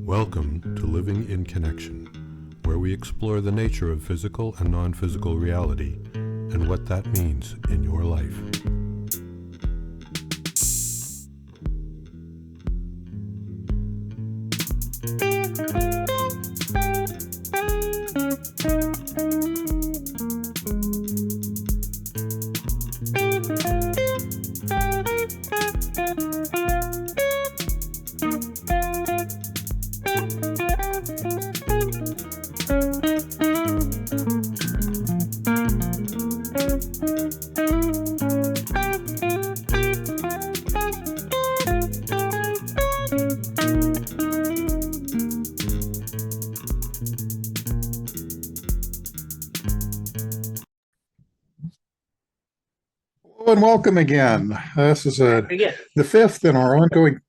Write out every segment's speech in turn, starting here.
Welcome to Living in Connection, where we explore the nature of physical and non-physical reality and what that means in your life. And welcome again. This is Again. the fifth in our ongoing.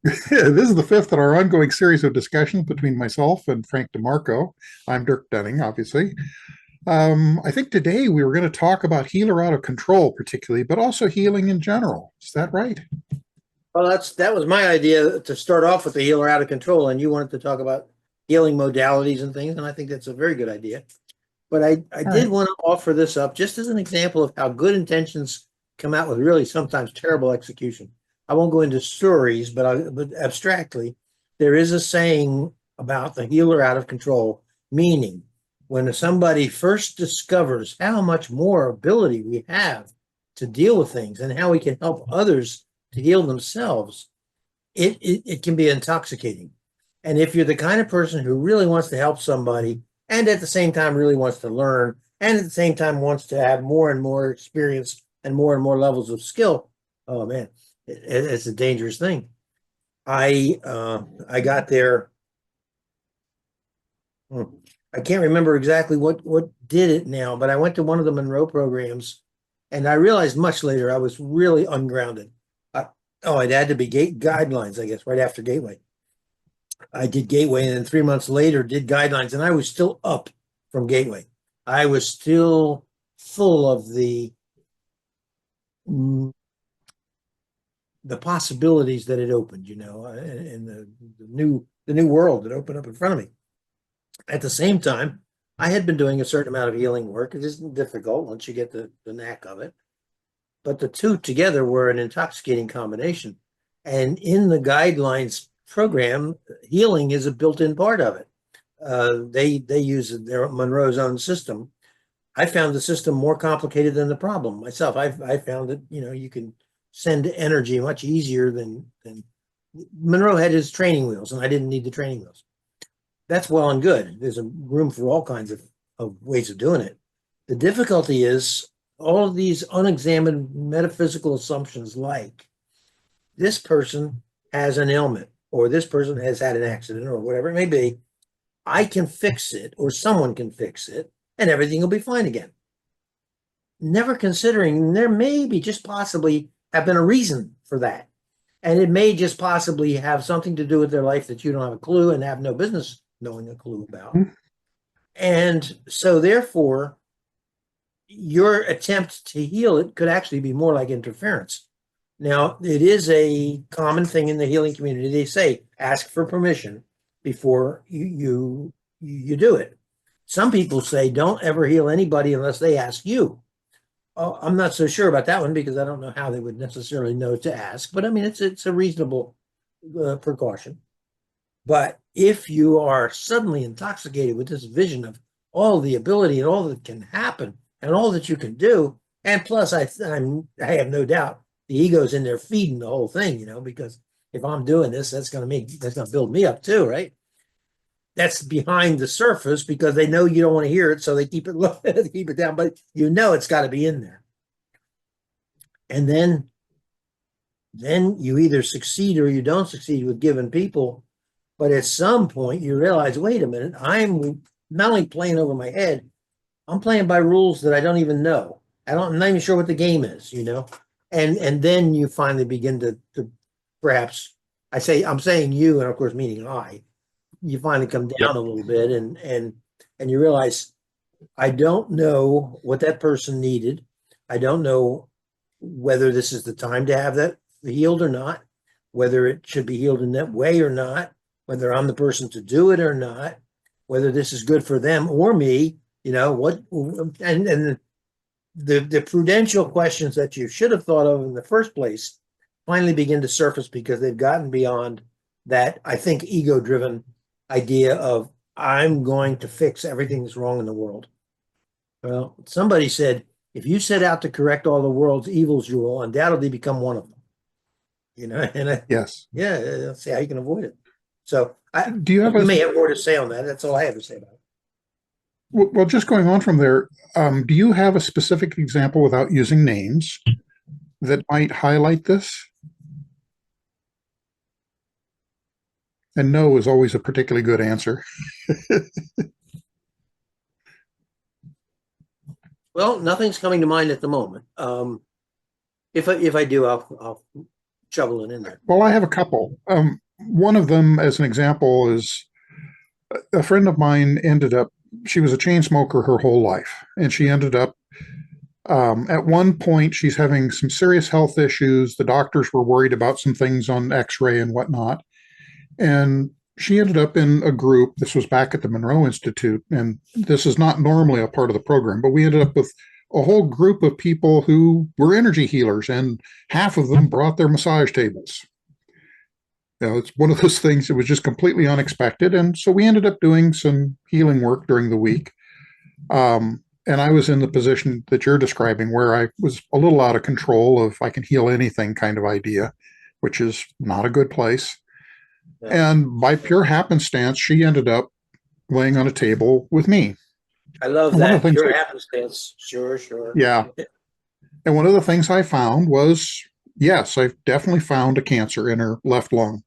This is the fifth in our ongoing series of discussions between myself and Frank DeMarco. I'm Dirk Dunning, obviously. I think today we were going to talk about healer out of control, particularly, but also healing in general. Is that right? Well, that was my idea to start off with the healer out of control, and you wanted to talk about healing modalities and things, and I think that's a very good idea. But I did want to offer this up just as an example of how good intentions come out with really sometimes terrible execution. I won't go into stories, but abstractly, there is a saying about the healer out of control, meaning when somebody first discovers how much more ability we have to deal with things and how we can help others to heal themselves, it can be intoxicating. And if you're the kind of person who really wants to help somebody and at the same time really wants to learn and at the same time wants to have more and more experience and more levels of skill, oh man, it's a dangerous thing. I got there. I can't remember exactly what did it now, but I went to one of the Monroe programs, and I realized much later I was really ungrounded. It had to be guidelines, I guess, right after Gateway. I did Gateway, and then 3 months later did guidelines, and I was still up from Gateway. I was still full of the possibilities that it opened, and the new world that opened up in front of me. At the same time, I had been doing a certain amount of healing work. It isn't difficult once you get the knack of it. But the two together were an intoxicating combination. And in the guidelines program, healing is a built-in part of it. They use their Monroe's own system. I found the system more complicated than the problem myself. I found that, you can send energy much easier than Monroe had his training wheels, and I didn't need the training wheels. That's well and good. There's a room for all kinds of ways of doing it. The difficulty is all of these unexamined metaphysical assumptions, like this person has an ailment, or this person has had an accident, or whatever it may be. I can fix it, or someone can fix it, and everything will be fine again. Never considering there may be just possibly have been a reason for that. And it may just possibly have something to do with their life that you don't have a clue and have no business knowing a clue about. And so therefore, your attempt to heal it could actually be more like interference. Now, it is a common thing in the healing community. They say, ask for permission before you do it. Some people say, don't ever heal anybody unless they ask you. I'm not so sure about that one because I don't know how they would necessarily know to ask. But I mean, it's a reasonable precaution. But if you are suddenly intoxicated with this vision of all the ability and all that can happen and all that you can do, and plus I have no doubt the ego's in there feeding the whole thing, because if I'm doing this, that's going to build me up too, right? That's behind the surface because they know you don't want to hear it, so they keep it low, keep it down. But it's got to be in there. And then you either succeed or you don't succeed with given people. But at some point, you realize, wait a minute, I'm not only playing over my head, I'm playing by rules that I don't even know. I'm not even sure what the game is, And then you finally begin to perhaps, I'm saying you, and of course meaning you finally come down a little bit and you realize, I don't know what that person needed. I don't know whether this is the time to have that healed or not, whether it should be healed in that way or not. whether I'm the person to do it or not, whether this is good for them or me, and the prudential questions that you should have thought of in the first place finally begin to surface because they've gotten beyond that, I think, ego-driven idea of I'm going to fix everything that's wrong in the world. Well, somebody said, if you set out to correct all the world's evils, you will undoubtedly become one of them. Yes. Yeah, let's see how you can avoid it. So you may have more to say on that. That's all I have to say about it. Well, just going on from there, do you have a specific example without using names that might highlight this? And no is always a particularly good answer. Well, nothing's coming to mind at the moment. If I do, I'll shovel it in there. Well, I have a couple. One of them, as an example, is a friend of mine she was a chain smoker her whole life, and she ended up, at one point, she's having some serious health issues. The doctors were worried about some things on X-ray and whatnot. And she ended up in a group. This was back at the Monroe Institute, and this is not normally a part of the program, but we ended up with a whole group of people who were energy healers, and half of them brought their massage tables. It's one of those things that was just completely unexpected. And so we ended up doing some healing work during the week. And I was in the position that you're describing, where I was a little out of control of I can heal anything kind of idea, which is not a good place. And by pure happenstance, she ended up laying on a table with me. I love that. Pure happenstance. Sure. Yeah. And one of the things I found was, yes, I've definitely found a cancer in her left lung.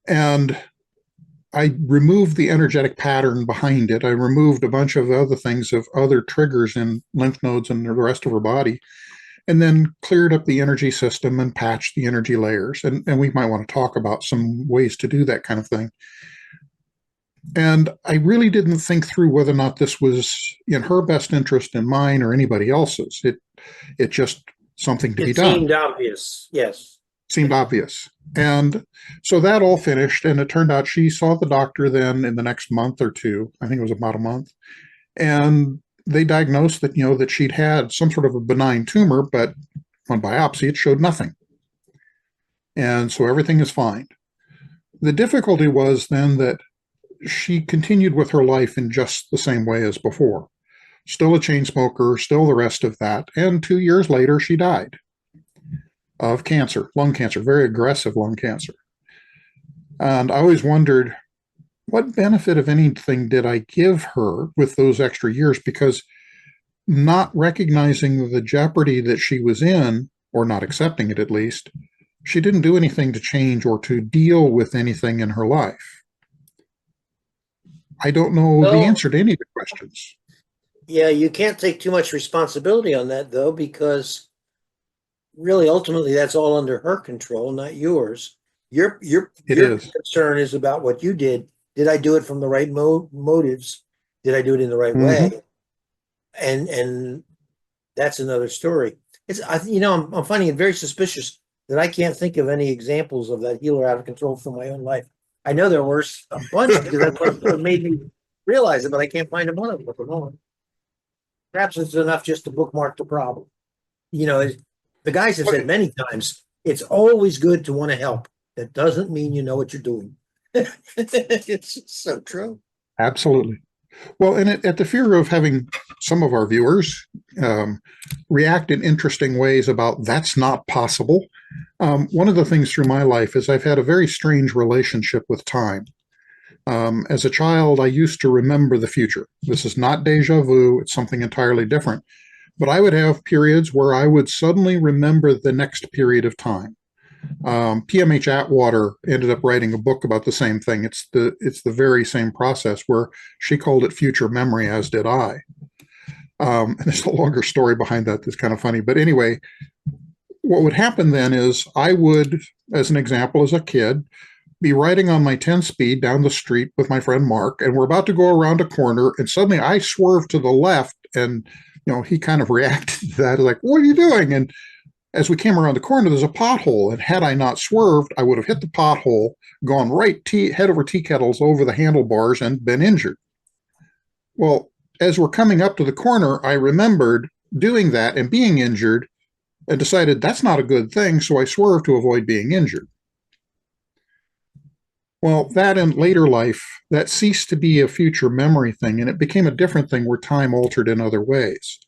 And I removed the energetic pattern behind it. I removed a bunch of other things of other triggers in lymph nodes and the rest of her body, and then cleared up the energy system and patched the energy layers. And we might want to talk about some ways to do that kind of thing. And I really didn't think through whether or not this was in her best interest, in mine, or anybody else's. It just something to be done. It seemed obvious, yes. Seemed obvious. And so that all finished, and it turned out she saw the doctor then in the next month or two. I think it was about a month. And they diagnosed that, that she'd had some sort of a benign tumor, but on biopsy, it showed nothing. And so everything is fine. The difficulty was then that she continued with her life in just the same way as before. Still a chain smoker, still the rest of that. And 2 years later, she died of cancer, lung cancer, very aggressive lung cancer. And I always wondered, what benefit of anything did I give her with those extra years? Because not recognizing the jeopardy that she was in, or not accepting it at least, she didn't do anything to change or to deal with anything in her life. I don't know the answer to any of the questions. Yeah, you can't take too much responsibility on that, though, because really, ultimately, that's all under her control, not yours. Your concern is about what you did. Did I do it from the right motives? Did I do it in the right way? And that's another story. I'm finding it very suspicious that I can't think of any examples of that healer out of control from my own life. I know there were a bunch because that's what made me realize it, but I can't find one of them at the moment. Perhaps it's enough just to bookmark the problem. The guys have said many times, it's always good to want to help. That doesn't mean you know what you're doing. It's so true. Absolutely. Well, and at the fear of having some of our viewers react in interesting ways about that's not possible, one of the things through my life is I've had a very strange relationship with time. As a child, I used to remember the future. This is not deja vu. It's something entirely different. But I would have periods where I would suddenly remember the next period of time. PMH Atwater ended up writing a book about the same thing. It's the very same process, where she called it future memory, as did I. And there's a longer story behind that that's kind of funny. But anyway, what would happen then is I would, as an example, as a kid, be riding on my 10-speed down the street with my friend Mark, and we're about to go around a corner, and suddenly I swerve to the left, and he kind of reacted to that, like, "What are you doing?" And as we came around the corner, there's a pothole. And had I not swerved, I would have hit the pothole, gone right head over tea kettles over the handlebars and been injured. Well, as we're coming up to the corner, I remembered doing that and being injured and decided that's not a good thing. So I swerved to avoid being injured. Well, that in later life, that ceased to be a future memory thing, and it became a different thing where time altered in other ways.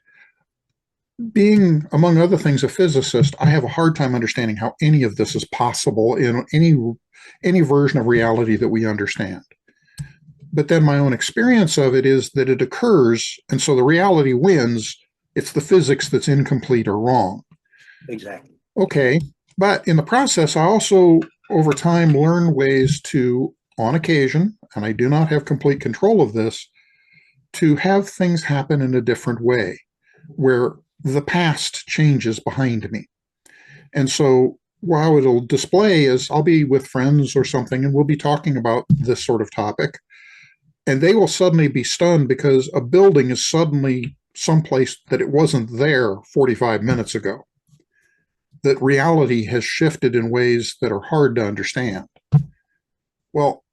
Being, among other things, a physicist, I have a hard time understanding how any of this is possible in any version of reality that we understand. But then my own experience of it is that it occurs, and so the reality wins. It's the physics that's incomplete or wrong. Exactly. Okay, but in the process, I also, over time, learn ways to, on occasion, and I do not have complete control of this, to have things happen in a different way, where the past changes behind me. And so how it'll display is I'll be with friends or something, and we'll be talking about this sort of topic, and they will suddenly be stunned because a building is suddenly someplace that it wasn't there 45 minutes ago. That reality has shifted in ways that are hard to understand. Well,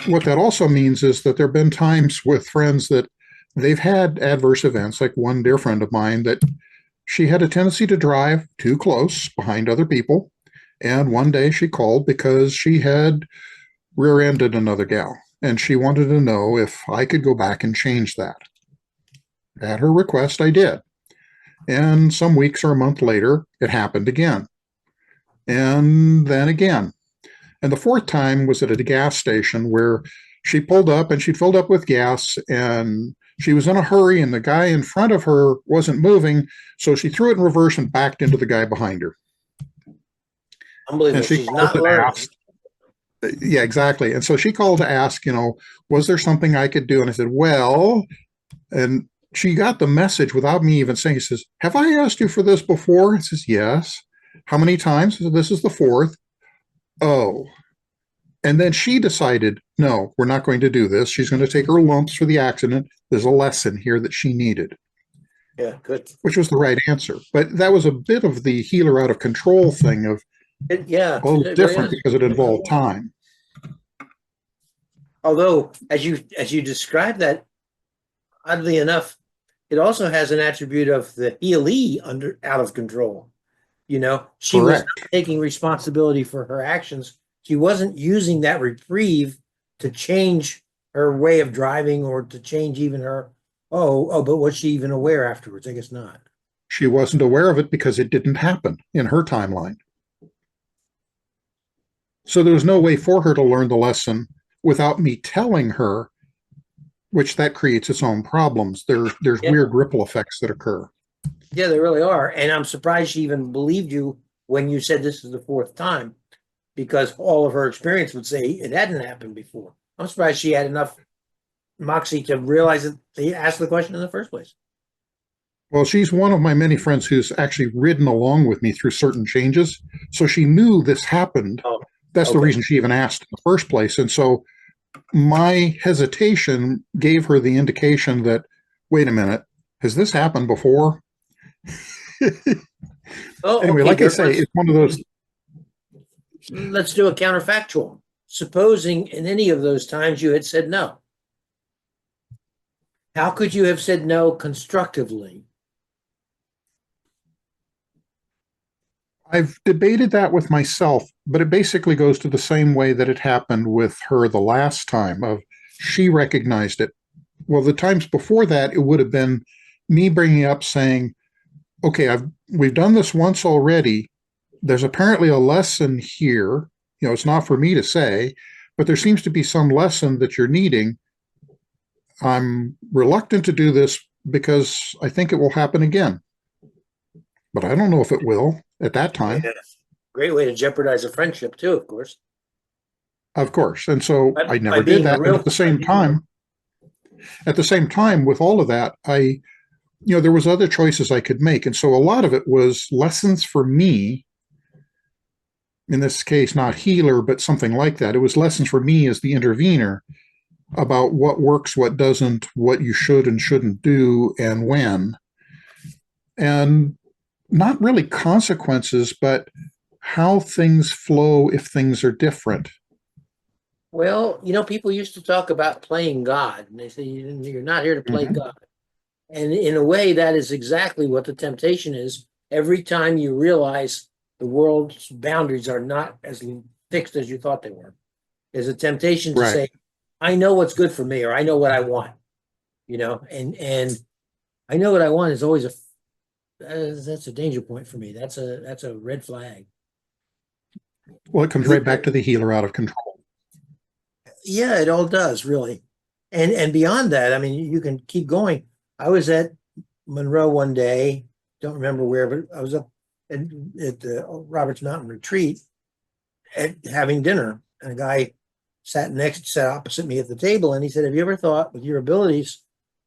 what that also means is that there have been times with friends that they've had adverse events, like one dear friend of mine that she had a tendency to drive too close behind other people. And one day she called because she had rear-ended another gal. And she wanted to know if I could go back and change that. At her request, I did. And some weeks or a month later, it happened again. And then again. And the fourth time was at a gas station where she pulled up and she'd filled up with gas and she was in a hurry and the guy in front of her wasn't moving. So she threw it in reverse and backed into the guy behind her. Unbelievable. And she She's not called and learning. asked, yeah, exactly. And so she called to ask, was there something I could do? And I said, well, and she got the message without me even saying, she says, have I asked you for this before? I says, yes. How many times? I said, this is the fourth. Oh. And then she decided, no, we're not going to do this. She's going to take her lumps for the accident. There's a lesson here that she needed. Yeah, good. Which was the right answer. But that was a bit of the healer out of control thing of Yeah, a little it really different is. because it involved time. Although, as you describe that, oddly enough, it also has an attribute of the healee out of control. She was Correct. not taking responsibility for her actions. She wasn't using that reprieve to change her way of driving or to change even her. But was she even aware afterwards? I guess not. She wasn't aware of it because it didn't happen in her timeline. So there was no way for her to learn the lesson without me telling her, which that creates its own problems. There's weird ripple effects that occur. Yeah, they really are. And I'm surprised she even believed you when you said this is the fourth time, because all of her experience would say it hadn't happened before. I'm surprised she had enough moxie to realize that they asked the question in the first place. Well, she's one of my many friends who's actually ridden along with me through certain changes. So she knew this happened. Oh, That's the reason she even asked in the first place. And so my hesitation gave her the indication that, wait a minute, has this happened before? Anyway, like I say, it's one of those. Let's do a counterfactual. Supposing in any of those times you had said no, how could you have said no constructively? I've debated that with myself, but it basically goes to the same way that it happened with her the last time of she recognized it. Well, the times before that, it would have been me bringing up saying, okay, we've done this once already. There's apparently a lesson here. It's not for me to say, but there seems to be some lesson that you're needing. I'm reluctant to do this because I think it will happen again. But I don't know if it will at that time. Yeah. Great way to jeopardize a friendship too, of course. Of course. And so I never did that. And at the same time, with all of that, there was other choices I could make. And so a lot of it was lessons for me. In this case, not healer, but something like that. It was lessons for me as the intervener about what works, what doesn't, what you should and shouldn't do, and when. And not really consequences, but how things flow if things are different. Well, people used to talk about playing God, and they say you're not here to play Mhm. God. And in a way, that is exactly what the temptation is. Every time you realize the world's boundaries are not as fixed as you thought they were, there's a temptation to Right. say, I know what's good for me, or I know what I want, and I know what I want is always that's a danger point for me. That's a red flag. Well, it comes right back to the healer out of control. Yeah, it all does, really. And beyond that, I mean, you can keep going. I was at Monroe one day, don't remember where, but I was up at the Roberts Mountain Retreat having dinner, and a guy sat opposite me at the table, and he said, "Have you ever thought with your abilities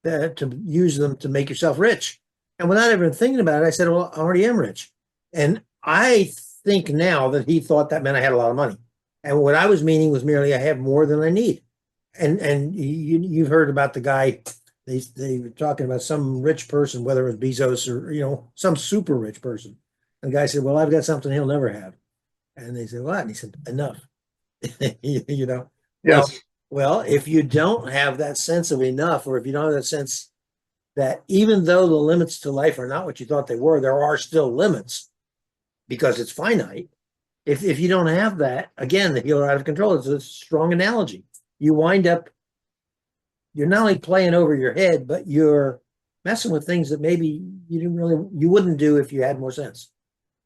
to use them to make yourself rich?" And without even thinking about it, I said, "Well, I already am rich." And I think now that he thought that meant I had a lot of money. And what I was meaning was merely I have more than I need. And you've heard about the guy, they were talking about some rich person, whether it was Bezos or, some super rich person. And the guy said, well, I've got something he'll never have. And they said, what? And he said, enough. Well, Yes. well, if you don't have that sense of enough, or if you don't have that sense that even though the limits to life are not what you thought they were, there are still limits because it's finite. If you don't have that, again, the healer out of control is a strong analogy. You wind up, you're not only playing over your head, but you're messing with things that maybe you wouldn't do if you had more sense,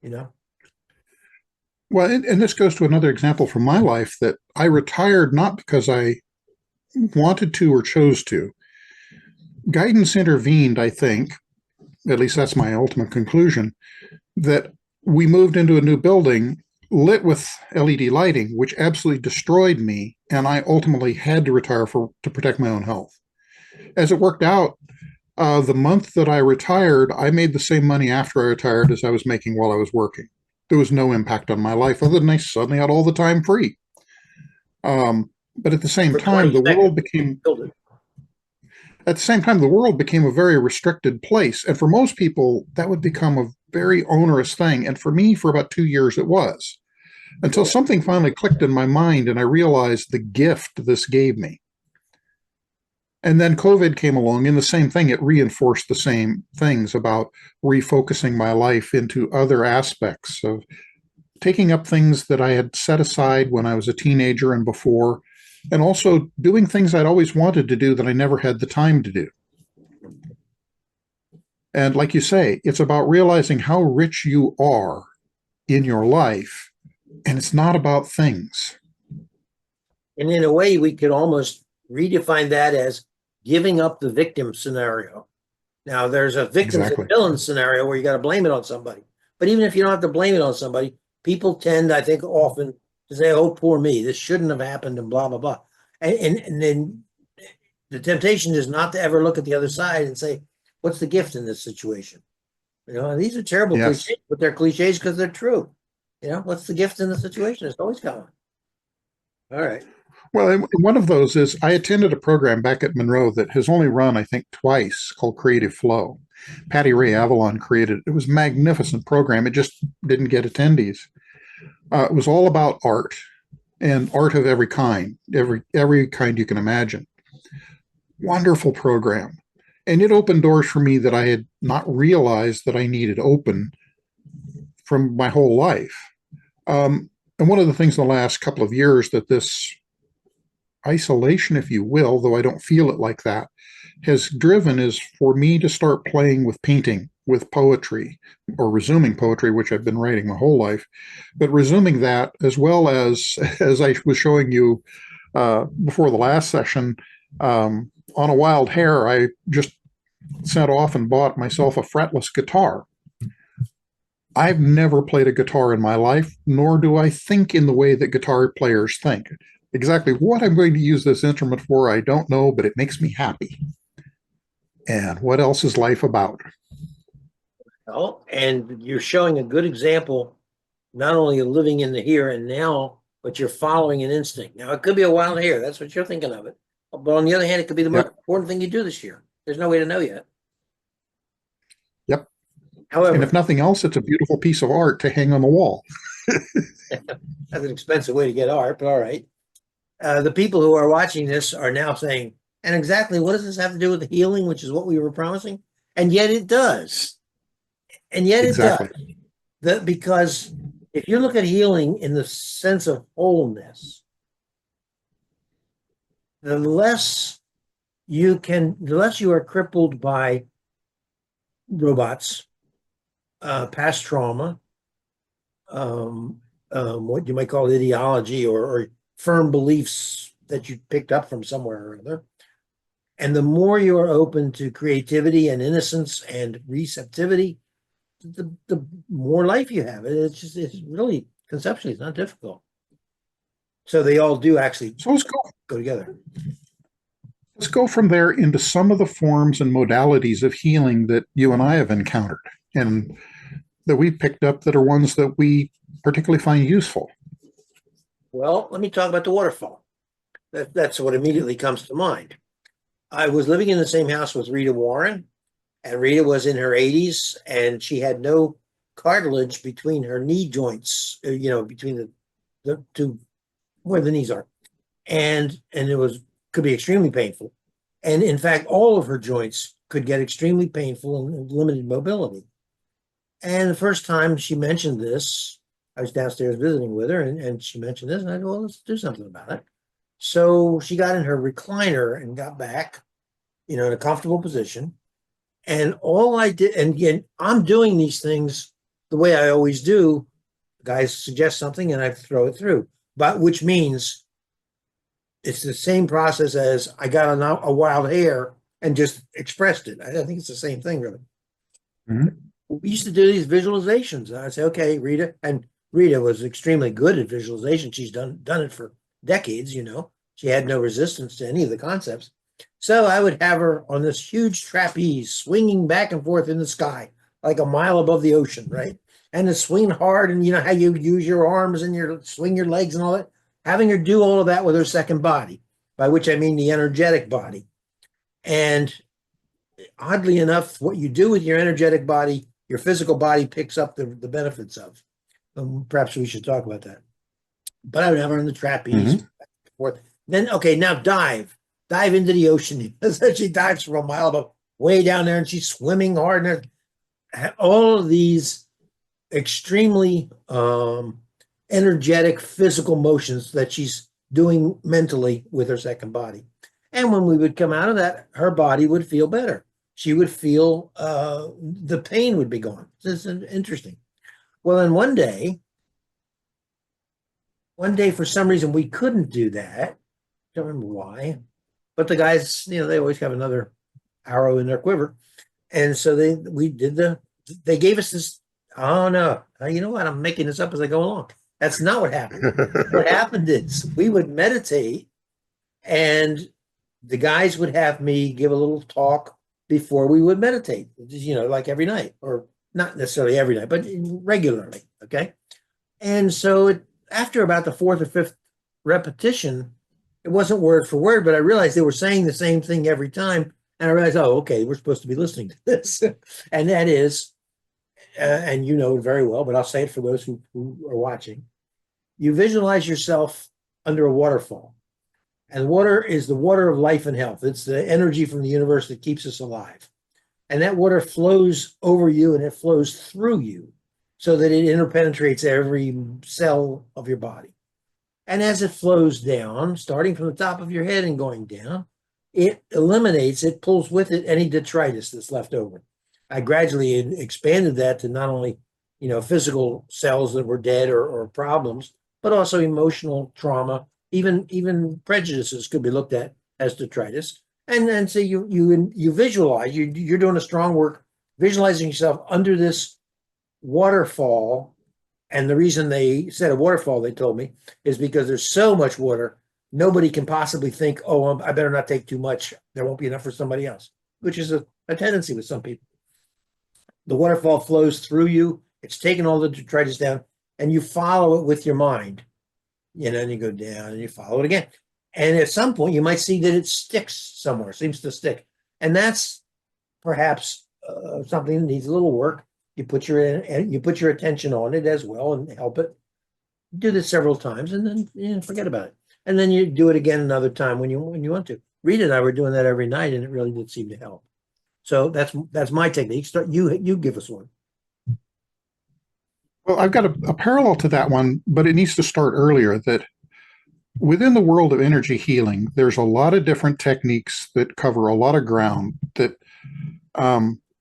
Well, and this goes to another example from my life that I retired not because I wanted to or chose to. Guidance intervened, I think, at least that's my ultimate conclusion, that we moved into a new building lit with LED lighting, which absolutely destroyed me, and I ultimately had to retire to protect my own health. As it worked out, the month that I retired, I made the same money after I retired as I was making while I was working. There was no impact on my life other than I suddenly had all the time free. But at the same time, the world became a very restricted place. And for most people, that would become a very onerous thing. And for me, for about 2 years, it was. Until something finally clicked in my mind and I realized the gift this gave me. And then COVID came along, and the same thing, it reinforced the same things about refocusing my life into other aspects of taking up things that I had set aside when I was a teenager and before, and also doing things I'd always wanted to do that I never had the time to do. And like you say, it's about realizing how rich you are in your life, and it's not about things. And in a way, we could almost redefine that as giving up the victim scenario. Now, there's a victims and villains scenario where you got to blame it on somebody. But even if you don't have to blame it on somebody, people tend, I think, often to say, oh, poor me, this shouldn't have happened, and blah, blah, blah. And then the temptation is not to ever look at the other side and say, what's the gift in this situation? These are terrible cliches, but they're cliches because they're true. What's the gift in the situation? It's always got one. All right. Well, one of those is I attended a program back at Monroe that has only run, I think, twice, called Creative Flow. Patty Ray Avalon created it. It was a magnificent program. It just didn't get attendees. It was all about art, and art of every kind, every kind you can imagine. Wonderful program. And it opened doors for me that I had not realized that I needed open from my whole life. And one of the things in the last couple of years that this isolation, if you will, though I don't feel it like that, has driven is for me to start playing with painting, with poetry, or resuming poetry, which I've been writing my whole life, but resuming that, as well as I was showing you before the last session, on a wild hair, I just sent off and bought myself a fretless guitar. I've never played a guitar in my life, nor do I think in the way that guitar players think. Exactly what I'm going to use this instrument for, I don't know, but it makes me happy. And what else is life about? Oh, and you're showing a good example, not only of living in the here and now, but you're following an instinct. Now, it could be a wild hair. That's what you're thinking of it. But on the other hand, it could be the most important thing you do this year. There's no way to know yet. Yep. And However, if nothing else, it's a beautiful piece of art to hang on the wall. that's an expensive way to get art, but all right. The people who are watching this are now saying, and exactly what does this have to do with the healing, which is what we were promising? And yet it does. And yet it does. Exactly. Because if you look at healing in the sense of wholeness, the less you are crippled by robots, past trauma, what you might call ideology or firm beliefs that you picked up from somewhere or other. And the more you are open to creativity and innocence and receptivity, the more life you have. It's really conceptually, it's not difficult. So they all do actually So go together. let's go from there into some of the forms and modalities of healing that you and I have encountered and that we picked up that are ones that we particularly find useful. Well, let me talk about the waterfall. That's what immediately comes to mind. I was living in the same house with Rita Warren, and Rita was in her 80s, and she had no cartilage between her knee joints, between the two, where the knees are. And it could be extremely painful. And in fact, all of her joints could get extremely painful and limited mobility. And the first time she mentioned this, I was downstairs visiting with her, and she mentioned this, and I said, well, let's do something about it. So she got in her recliner and got back, in a comfortable position. And all I did, and again, I'm doing these things the way I always do. Guys suggest something and I throw it through, but which means it's the same process as I got a wild hair and just expressed it. I think it's the same thing, really. Mm-hmm. We used to do these visualizations. And I'd say, okay, Rita, and Rita was extremely good at visualization. She's done it for decades, She had no resistance to any of the concepts. So I would have her on this huge trapeze swinging back and forth in the sky, like a mile above the ocean, right? And to swing hard, and you know how you use your arms and swing your legs and all that. Having her do all of that with her second body, by which I mean the energetic body. And oddly enough, what you do with your energetic body, your physical body picks up the benefits of. Perhaps we should talk about that. But I would have her on the trapeze. Mm-hmm. Back and forth. Then, okay, now dive into the ocean. She dives from a mile above, way down there, and she's swimming hard. And all of these extremely energetic physical motions that she's doing mentally with her second body. And when we would come out of that, her body would feel better. She would feel the pain would be gone. This is interesting. Well, then one day, for some reason, we couldn't do that. Don't remember why. But the guys, they always have another arrow in their quiver. And so they gave us this, oh no, you know what? I'm making this up as I go along. That's not what happened. What happened is we would meditate and the guys would have me give a little talk before we would meditate, like every night, or not necessarily every night, but regularly. Okay. And so after about the fourth or fifth repetition, it wasn't word for word, but I realized they were saying the same thing every time. And I realized, oh, okay, we're supposed to be listening to this. And that is, and you know it very well, but I'll say it for those who are watching. You visualize yourself under a waterfall. And water is the water of life and health. It's the energy from the universe that keeps us alive. And that water flows over you and it flows through you so that it interpenetrates every cell of your body. And as it flows down, starting from the top of your head and going down, it pulls with it any detritus that's left over. I gradually expanded that to not only, physical cells that were dead or problems, but also emotional trauma. Even prejudices could be looked at as detritus. And so you visualize, you're doing a strong work, visualizing yourself under this waterfall. And the reason they said a waterfall, they told me, is because there's so much water, nobody can possibly think, oh, I better not take too much. There won't be enough for somebody else, which is a tendency with some people. The waterfall flows through you. It's taking all the detritus down, and you follow it with your mind. And you go down and you follow it again. And at some point, you might see that it sticks somewhere, seems to stick. And that's perhaps something that needs a little work. You put your attention on it as well and help it. Do this several times and then forget about it. And then you do it again another time when you want to. Rita and I were doing that every night, and it really did seem to help. So that's my technique. You give us one. Well, I've got a parallel to that one, but it needs to start earlier. That within the world of energy healing, there's a lot of different techniques that cover a lot of ground that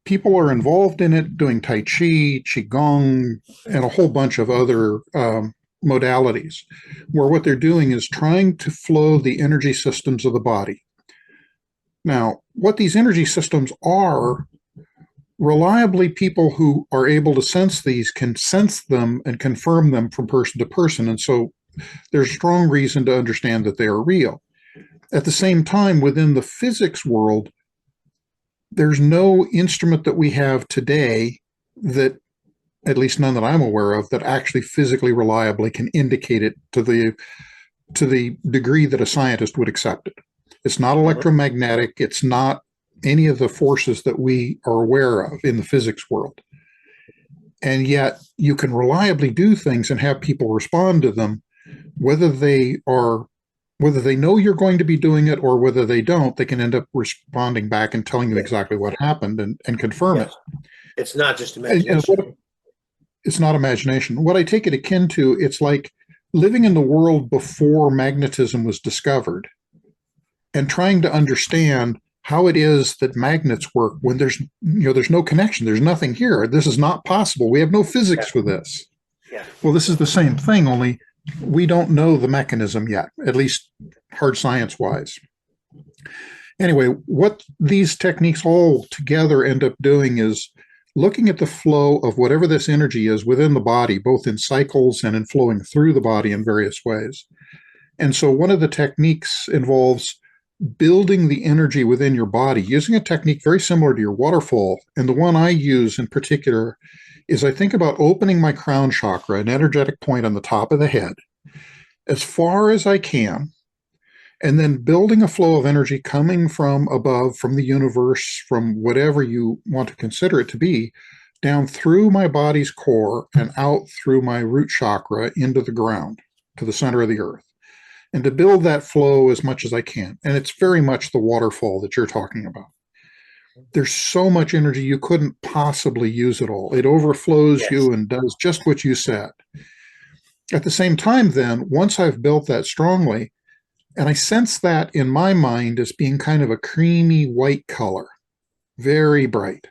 people are involved in it, doing Tai Chi, Qigong, and a whole bunch of other modalities, where what they're doing is trying to flow the energy systems of the body. Now, what these energy systems are, reliably, people who are able to sense these can sense them and confirm them from person to person. And so there's strong reason to understand that they are real. At the same time, within the physics world, there's no instrument that we have today that, at least none that I'm aware of, that actually physically reliably can indicate it to the degree that a scientist would accept it. It's not electromagnetic. It's not any of the forces that we are aware of in the physics world. And yet you can reliably do things and have people respond to them, whether they know you're going to be doing it or whether they don't. They can end up responding back and telling you exactly what happened and confirm it. It's not just imagination. It's not imagination. What I take it akin to, it's like living in the world before magnetism was discovered and trying to understand how it is that magnets work when there's no connection. There's nothing here. This is not possible. We have no physics for this. Yeah. Well, this is the same thing, only we don't know the mechanism yet, at least hard science-wise. Anyway, what these techniques all together end up doing is looking at the flow of whatever this energy is within the body, both in cycles and in flowing through the body in various ways. And so one of the techniques involves building the energy within your body using a technique very similar to your waterfall. And the one I use in particular is I think about opening my crown chakra, an energetic point on the top of the head, as far as I can, and then building a flow of energy coming from above, from the universe, from whatever you want to consider it to be, down through my body's core and out through my root chakra into the ground, to the center of the earth, and to build that flow as much as I can. And it's very much the waterfall that you're talking about. There's so much energy, you couldn't possibly use it all. It overflows you and does just what you said. At the same time, then, once I've built that strongly, and I sense that in my mind as being kind of a creamy white color, very bright.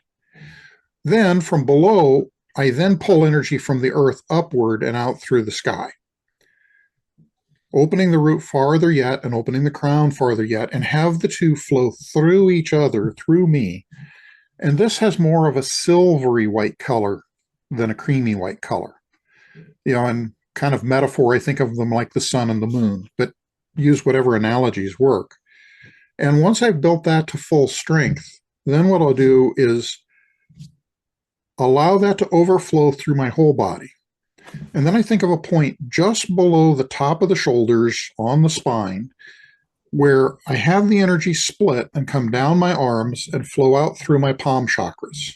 Then from below, I then pull energy from the earth upward and out through the sky, opening the root farther yet and opening the crown farther yet, and have the two flow through each other, through me. And this has more of a silvery white color than a creamy white color. In kind of metaphor, I think of them like the sun and the moon, but use whatever analogies work. And once I've built that to full strength, then what I'll do is allow that to overflow through my whole body. And then I think of a point just below the top of the shoulders on the spine where I have the energy split and come down my arms and flow out through my palm chakras.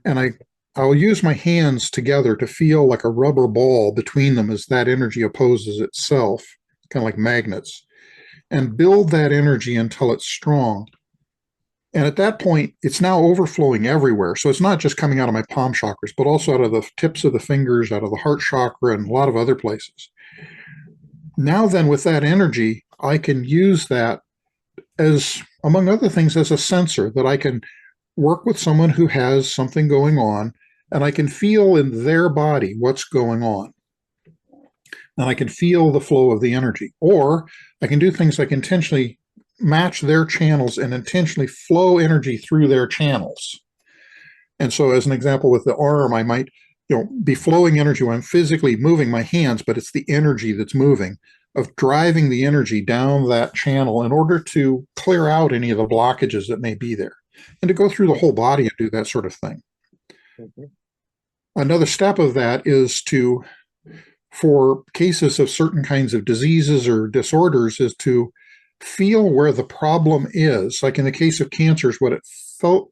And I'll use my hands together to feel like a rubber ball between them as that energy opposes itself, kind of like magnets, and build that energy until it's strong. And at that point, it's now overflowing everywhere. So it's not just coming out of my palm chakras, but also out of the tips of the fingers, out of the heart chakra, and a lot of other places. Now then, with that energy, I can use that as, among other things, as a sensor that I can work with someone who has something going on, and I can feel in their body what's going on. And I can feel the flow of the energy. Or I can do things like intentionally match their channels and intentionally flow energy through their channels. And so as an example with the arm, I might be flowing energy when I'm physically moving my hands, but it's the energy that's moving, of driving the energy down that channel in order to clear out any of the blockages that may be there, and to go through the whole body and do that sort of thing. Another step of that is to, for cases of certain kinds of diseases or disorders, is to feel where the problem is. Like in the case of cancers, what it felt,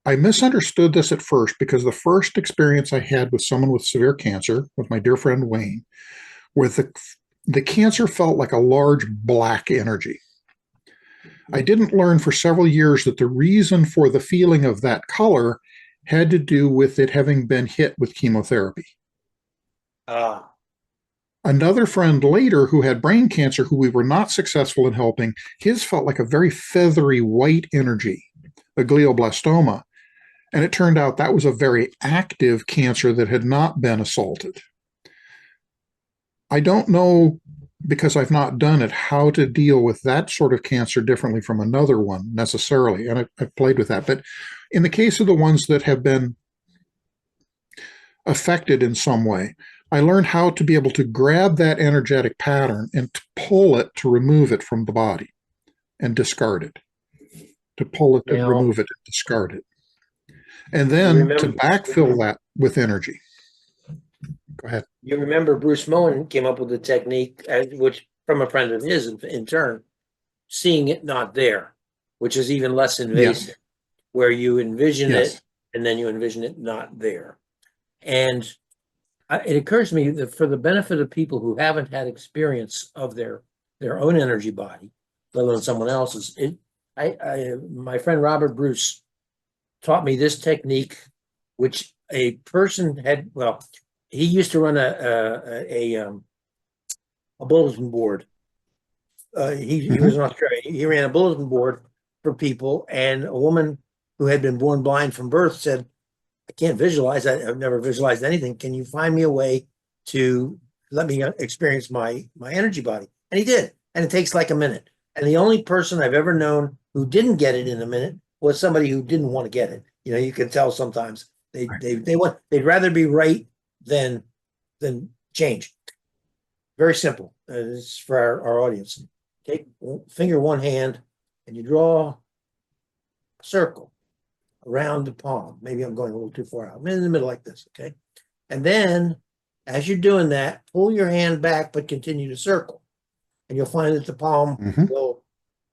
I misunderstood this at first because the first experience I had with someone with severe cancer, with my dear friend Wayne, where the cancer felt like a large black energy. I didn't learn for several years that the reason for the feeling of that color had to do with it having been hit with chemotherapy. Ah. Another friend later who had brain cancer, who we were not successful in helping, his felt like a very feathery white energy, a glioblastoma. And it turned out that was a very active cancer that had not been assaulted. I don't know, because I've not done it, how to deal with that sort of cancer differently from another one necessarily. And I've played with that. But in the case of the ones that have been affected in some way, I learned how to be able to grab that energetic pattern and to pull it to remove it from the body and discard it. To pull it, to remove it, and discard it. And then to backfill that with energy. Go ahead. You remember Bruce Moen came up with a technique, which from a friend of his in turn, seeing it not there, which is even less invasive, where you envision it and then you envision it not there. And it occurs to me that for the benefit of people who haven't had experience of their own energy body, let alone someone else's, my friend Robert Bruce taught me this technique, which a person had. Well, he used to run a bulletin board. He was in Australia. He ran a bulletin board for people, and a woman who had been born blind from birth said, "I can't visualize. I've never visualized anything. Can you find me a way to let me experience my energy body?" And he did, and it takes like a minute. And the only person I've ever known who didn't get it in a minute was somebody who didn't want to get it. You know, you can tell sometimes they'd rather be right than change. Very simple. This is for our audience. Take finger one hand and you draw a circle around the palm. Maybe I'm going a little too far out. I'm in the middle like this, okay? And then as you're doing that, pull your hand back, but continue to circle. And you'll find that the palm will,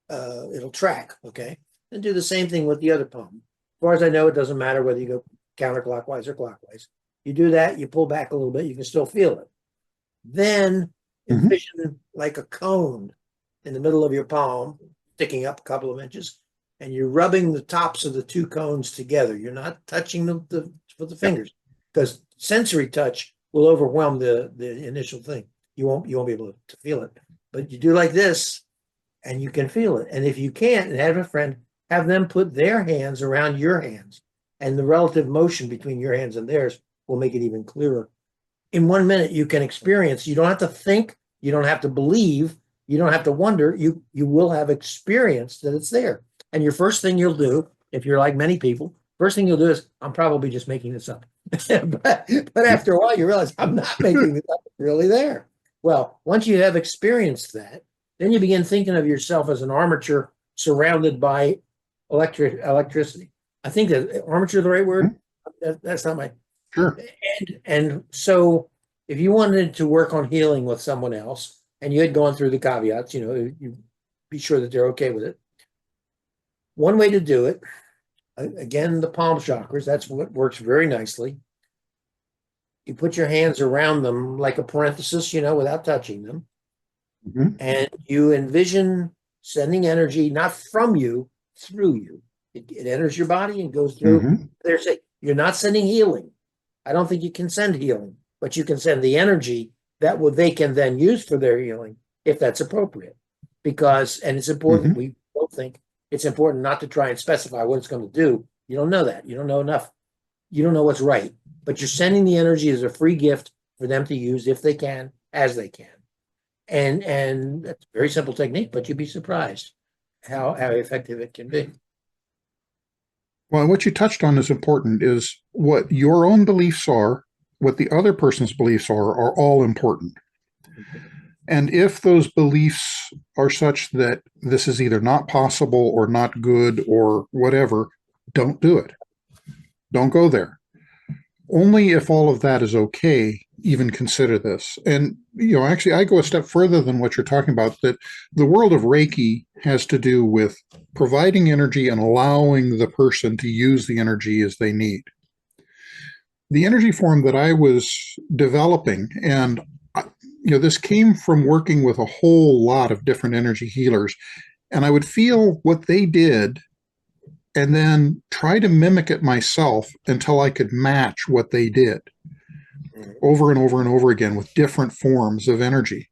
it'll track, okay? And do the same thing with the other palm. As far as I know, it doesn't matter whether you go counterclockwise or clockwise. You do that, you pull back a little bit, you can still feel it. Then envision like a cone in the middle of your palm, sticking up a couple of inches, and you're rubbing the tops of the two cones together. You're not touching the fingers, because sensory touch will overwhelm the initial thing. You won't be able to feel it. But you do like this, and you can feel it. And if you can't, and have a friend, have them put their hands around your hands, and the relative motion between your hands and theirs will make it even clearer. In 1 minute, you can experience. You don't have to think. You don't have to believe. You don't have to wonder. You will have experienced that it's there. And your first thing you'll do, if you're like many people, first thing you'll do is, I'm probably just making this up. but after a while, you realize I'm not making this up. It's really there. Well, once you have experienced that, then you begin thinking of yourself as an armature surrounded by electricity. I think that armature is the right word. That's not my. Sure. And so if you wanted to work on healing with someone else and you had gone through the caveats, you be sure that they're okay with it. One way to do it, again, the palm chakras, that's what works very nicely. You put your hands around them like a parenthesis, without touching them. And you envision sending energy, not from you, through you. It enters your body and goes through. You're not sending healing. I don't think you can send healing, but you can send the energy that they can then use for their healing if that's appropriate. And it's important, we both think it's important not to try and specify what it's going to do. You don't know that. You don't know enough. You don't know what's right, but you're sending the energy as a free gift for them to use if they can, as they can. And that's a very simple technique, but you'd be surprised how effective it can be. Well, what you touched on is important, is what your own beliefs are, what the other person's beliefs are all important. And if those beliefs are such that this is either not possible or not good or whatever, don't do it. Don't go there. only if all of that is okay, even consider this. And, actually, I go a step further than what you're talking about, that the world of Reiki has to do with providing energy and allowing the person to use the energy as they need. The energy form that I was developing, and this came from working with a whole lot of different energy healers, and I would feel what they did and then try to mimic it myself until I could match what they did over and over and over again with different forms of energy.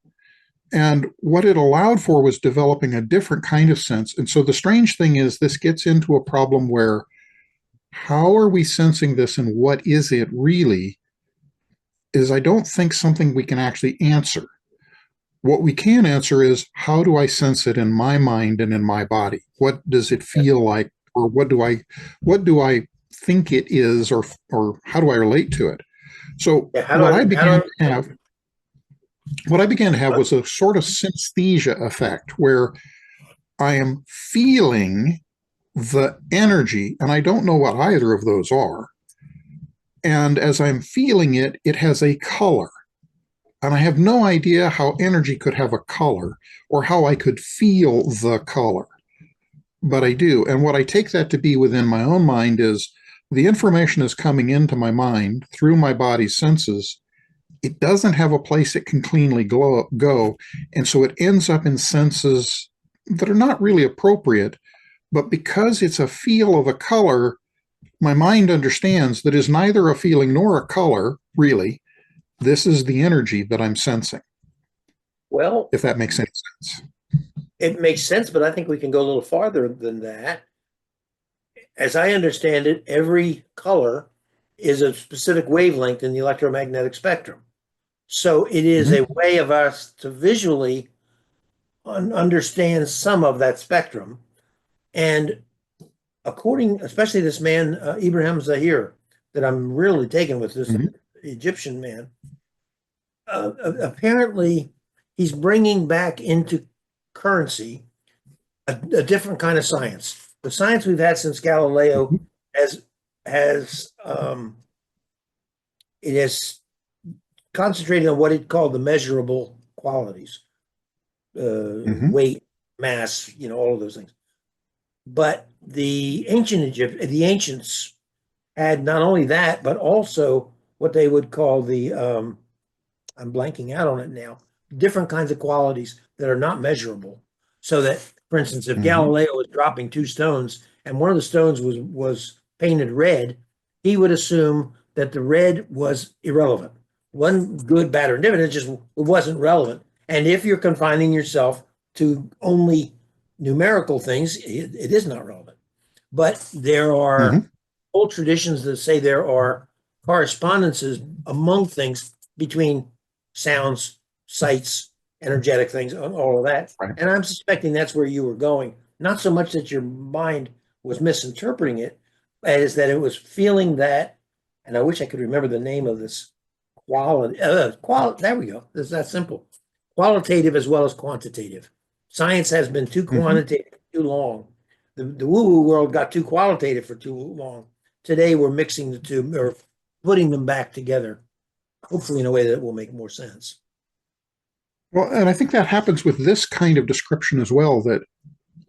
And what it allowed for was developing a different kind of sense. And so the strange thing is, this gets into a problem where, how are we sensing this and what is it really, is I don't think something we can actually answer. What we can answer is, how do I sense it in my mind and in my body? What does it feel like? Or what do I think it is, or how do I relate to it? So what I began to have was a sort of synesthesia effect, where I am feeling the energy, and I don't know what either of those are. And as I'm feeling it, it has a color. And I have no idea how energy could have a color or how I could feel the color. But I do. And what I take that to be within my own mind is, the information is coming into my mind through my body's senses. It doesn't have a place it can cleanly go. And so it ends up in senses that are not really appropriate. But because it's a feel of a color, my mind understands that is neither a feeling nor a color, really. This is the energy that I'm sensing. Well, if that makes any sense. It makes sense, but I think we can go a little farther than that. As I understand it, every color is a specific wavelength in the electromagnetic spectrum. So it is a way of us to visually understand some of that spectrum. And especially this man, Ibrahim Zahir, that I'm really taken with, this Egyptian man, apparently he's bringing back into currency a different kind of science. The science we've had since Galileo has concentrated on what it called the measurable qualities, weight, mass, all of those things. But the ancients had not only that, but also what they would call the I'm blanking out on it now, different kinds of qualities that are not measurable. So that, for instance, if Galileo was dropping two stones and one of the stones was painted red, he would assume that the red was irrelevant. One good, bad, or indifferent, it wasn't relevant. And if you're confining yourself to only numerical things, it is not relevant. But there are old traditions that say there are correspondences among things between sounds, sights, energetic things, all of that. Right. And I'm suspecting that's where you were going. Not so much that your mind was misinterpreting it, as that it was feeling that, and I wish I could remember the name of this quality. There we go. It's that simple. Qualitative as well as quantitative. Science has been too quantitative too long. The woo-woo world got too qualitative for too long. Today we're mixing the two, or putting them back together, hopefully in a way that will make more sense. Well, and I think that happens with this kind of description as well, that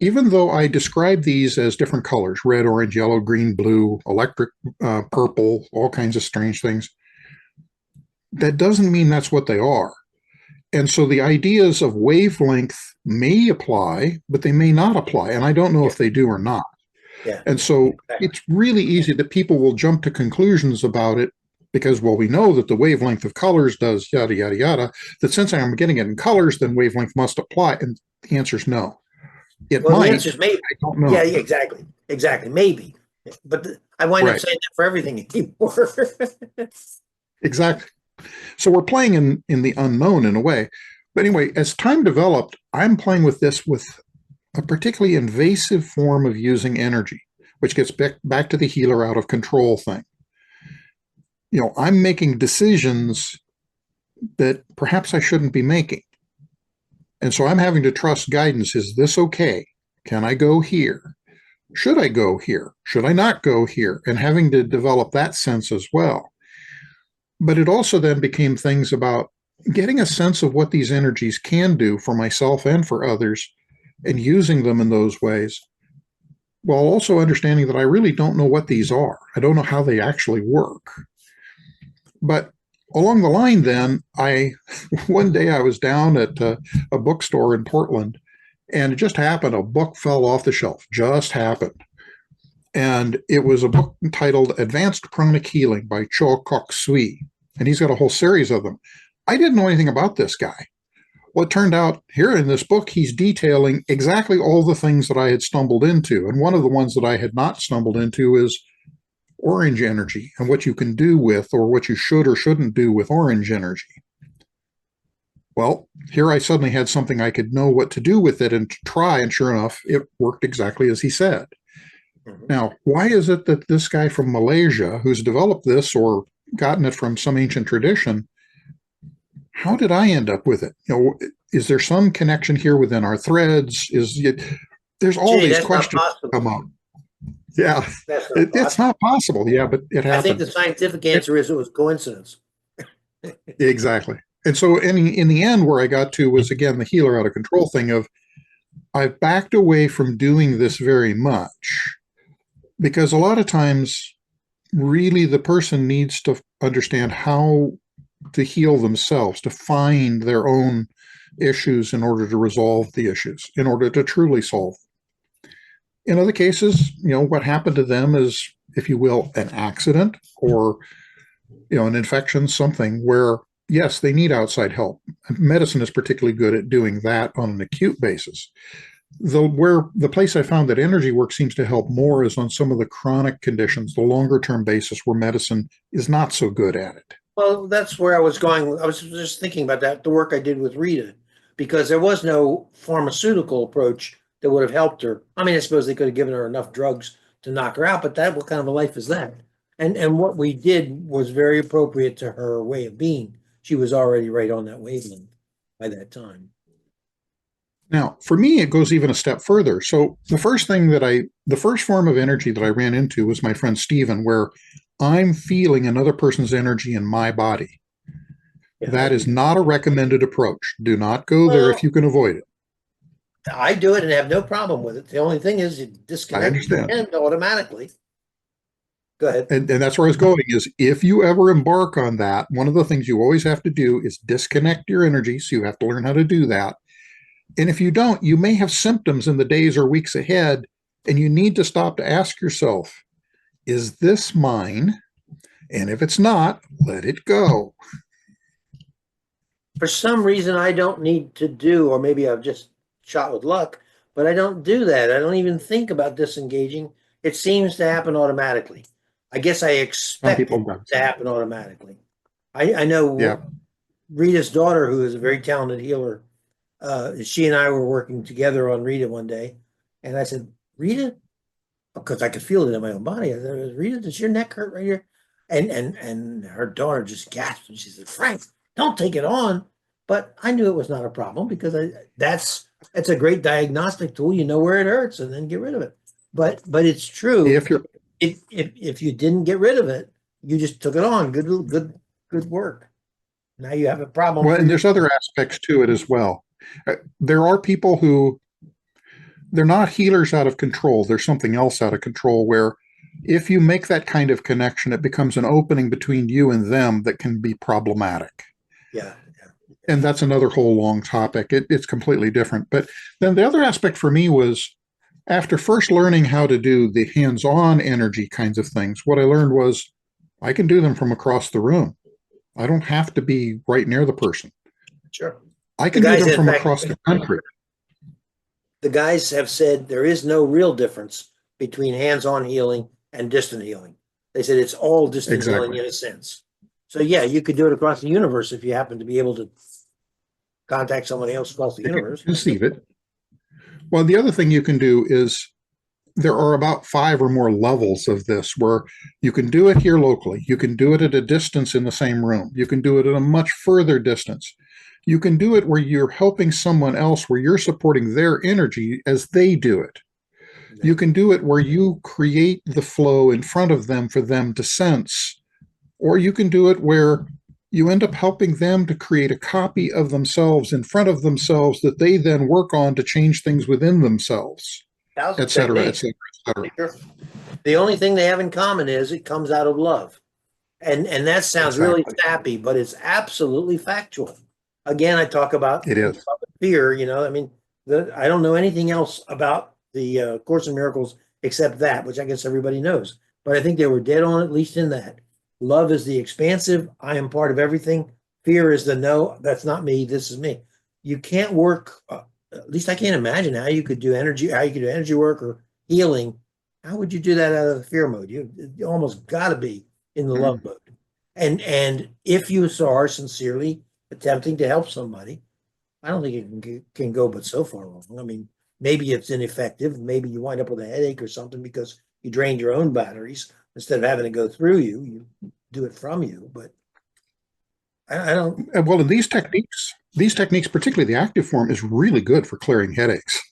even though I describe these as different colors, red, orange, yellow, green, blue, electric, purple, all kinds of strange things, that doesn't mean that's what they are. And so the ideas of wavelength may apply, but they may not apply. And I don't know if they do or not. Yeah. And so it's really easy that people will jump to conclusions about it because, well, we know that the wavelength of colors does yada, yada, yada, that since I'm getting it in colors, then wavelength must apply. And the answer is no. It might. The answer is maybe. I don't know. Yeah, exactly. Exactly. Maybe. But I wind up saying that for everything anymore. Exactly. So we're playing in the unknown in a way. But anyway, as time developed, I'm playing with this with a particularly invasive form of using energy, which gets back to the healer out of control thing. I'm making decisions that perhaps I shouldn't be making. And so I'm having to trust guidance. Is this okay? Can I go here? Should I go here? Should I not go here? And having to develop that sense as well. But it also then became things about getting a sense of what these energies can do for myself and for others and using them in those ways, while also understanding that I really don't know what these are. I don't know how they actually work. But along the line then, one day I was down at a bookstore in Portland, and it just happened, a book fell off the shelf, just happened. And it was a book titled Advanced Pranic Healing by Cho Kok Sui. And he's got a whole series of them. I didn't know anything about this guy. Well, it turned out here in this book, he's detailing exactly all the things that I had stumbled into. And one of the ones that I had not stumbled into is orange energy and what you can do with, or what you should or shouldn't do with orange energy. Well, here I suddenly had something I could know what to do with it and to try. And sure enough, it worked exactly as he said. Now, why is it that this guy from Malaysia, who's developed this or gotten it from some ancient tradition, how did I end up with it? Is there some connection here within our threads? There's all these questions come up. Yeah, it's not possible. Yeah, but it happened. I think the scientific answer is it was coincidence. Exactly. And so in the end, where I got to was, again, the healer out of control thing of, I've backed away from doing this very much, because a lot of times really the person needs to understand how to heal themselves, to find their own issues in order to resolve the issues, in order to truly solve. In other cases, what happened to them is, if you will, an accident or, an infection, something where, yes, they need outside help. Medicine is particularly good at doing that on an acute basis. Where the place I found that energy work seems to help more is on some of the chronic conditions, the longer term basis where medicine is not so good at it. Well, that's where I was going. I was just thinking about that, the work I did with Rita, because there was no pharmaceutical approach that would have helped her. I mean, I suppose they could have given her enough drugs to knock her out, but what kind of a life is that? And what we did was very appropriate to her way of being. She was already right on that wavelength by that time. Now, for me, it goes even a step further. So the first form of energy that I ran into was my friend Stephen, where I'm feeling another person's energy in my body. Yeah. That is not a recommended approach. Do not go there if you can avoid it. I do it and have no problem with it. The only thing is you disconnect and automatically. Go ahead. And that's where I was going is, if you ever embark on that, one of the things you always have to do is disconnect your energy. So you have to learn how to do that. And if you don't, you may have symptoms in the days or weeks ahead, and you need to stop to ask yourself, is this mine? And if it's not, let it go. For some reason, I don't need to do, or maybe I've just shot with luck, but I don't do that. I don't even think about disengaging. It seems to happen automatically. I guess I expect it to happen automatically. I know Rita's daughter, who is a very talented healer, she and I were working together on Rita one day, and I said, Rita, because I could feel it in my own body. I said, Rita, does your neck hurt right here? And her daughter just gasped, and she said, Frank, don't take it on. But I knew it was not a problem, because it's a great diagnostic tool. You know where it hurts, and then get rid of it. But it's true. If you didn't get rid of it, you just took it on. Good work. Now you have a problem. Well, and there's other aspects to it as well. There are people who, they're not healers out of control. There's something else out of control, where if you make that kind of connection, it becomes an opening between you and them that can be problematic. Yeah. And that's another whole long topic. It's completely different. But then the other aspect for me was, after first learning how to do the hands-on energy kinds of things, what I learned was I can do them from across the room. I don't have to be right near the person. Sure. I can do them from across the country. The guys have said there is no real difference between hands-on healing and distant healing. They said it's all distant healing in a sense. So yeah, you could do it across the universe if you happen to be able to contact somebody else across the universe. Receive it. Well, the other thing you can do is, there are about 5 or more levels of this, where you can do it here locally. You can do it at a distance in the same room. You can do it at a much further distance. You can do it where you're helping someone else, where you're supporting their energy as they do it. You can do it where you create the flow in front of them for them to sense, or you can do it where you end up helping them to create a copy of themselves in front of themselves that they then work on to change things within themselves, Thousand et cetera, et techniques. cetera, et cetera. Sure. The only thing they have in common is it comes out of love. And that sounds really Exactly. sappy, but it's absolutely factual. Again, I talk about It is. fear, I mean, I don't know anything else about the Course in Miracles except that, which I guess everybody knows. But I think they were dead on, at least in that. Love is the expansive, I am part of everything. Fear is the no, that's not me, this is me. You can't work, at least I can't imagine how you could do energy work or healing. How would you do that out of the fear mode? You almost got to be in the love mode. And if you are sincerely attempting to help somebody, I don't think it can go but so far wrong. I mean, maybe it's ineffective. Maybe you wind up with a headache or something because you drained your own batteries instead of having to go through you. You do it from you. But I don't. Well, in these techniques, particularly the active form, is really good for clearing headaches.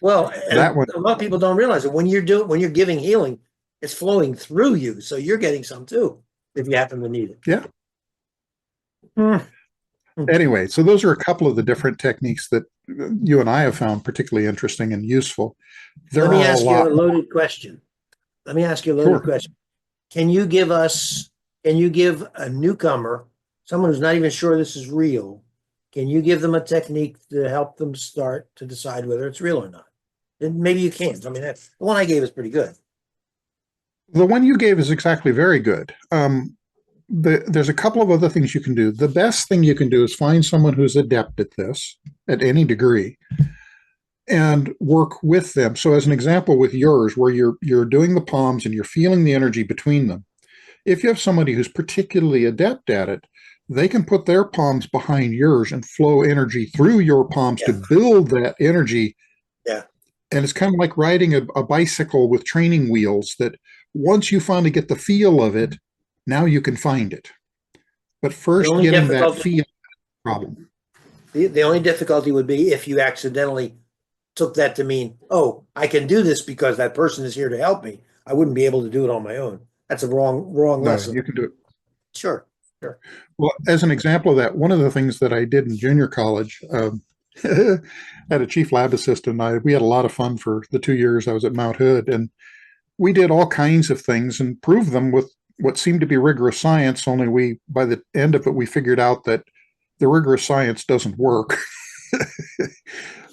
Well, That one, a lot of people don't realize it. When you're giving healing, it's flowing through you, so you're getting some too if you happen to need it. yeah. Hmm. Anyway, so those are a couple of the different techniques that you and I have found particularly interesting and useful. There Let me are ask a you a lot. loaded question. Question. Can you give a newcomer, someone who's not even sure this is real, can you give them a technique to help them start to decide whether it's real or not? And maybe you can't. I mean, the one I gave is pretty good. The one you gave is exactly very good. There's a couple of other things you can do. The best thing you can do is find someone who's adept at this at any degree and work with them. So as an example with yours, where you're doing the palms and you're feeling the energy between them, if you have somebody who's particularly adept at it, they can put their palms behind yours and flow energy through your palms to build that energy. Yeah. And it's kind of like riding a bicycle with training wheels, that once you finally get the feel of it, now you can find it. But first, getting that feel problem. The only difficulty would be if you accidentally took that to mean, oh, I can do this because that person is here to help me. I wouldn't be able to do it on my own. That's a wrong lesson. You can do it. Sure. Well, as an example of that, one of the things that I did in junior college, had a chief lab assistant. We had a lot of fun for the 2 years I was at Mount Hood, and we did all kinds of things and proved them with what seemed to be rigorous science. Only by the end of it, we figured out that the rigorous science doesn't work.